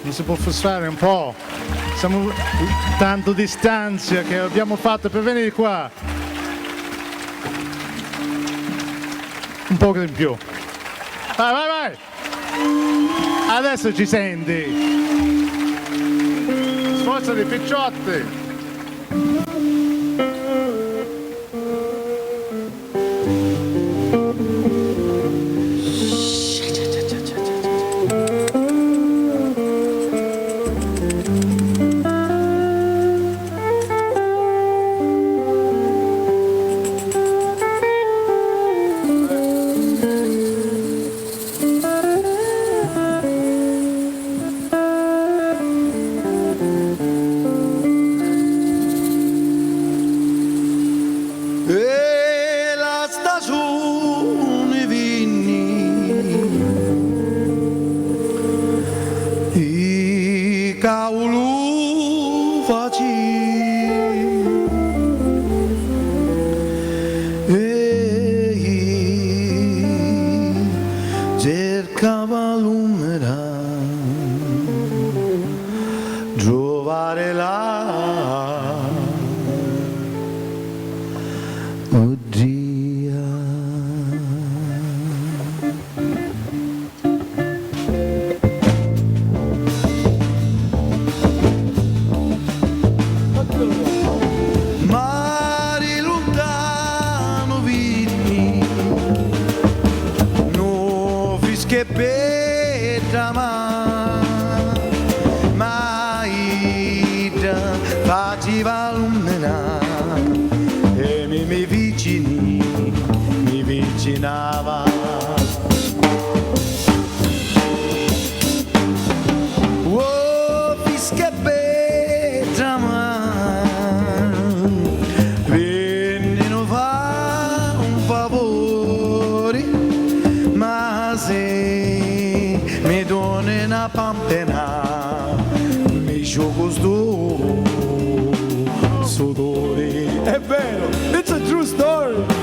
non si può frustrare un po'. Siamo tanto distanza che abbiamo fatto per venire qua. Un po' in più. Vai, vai, vai! Adesso ci senti. Sforzati, picciotti. E la stagione vinni, i cavolo faci, e cercava l'umera, trovare là. Mari lontano vini, no fische petra ma ida faceva lumina e mi vicinava. Oh, fische petra vennero fa un favore, ma se mi dona una pampena mi gioco sto sudore. È vero, it's a true story.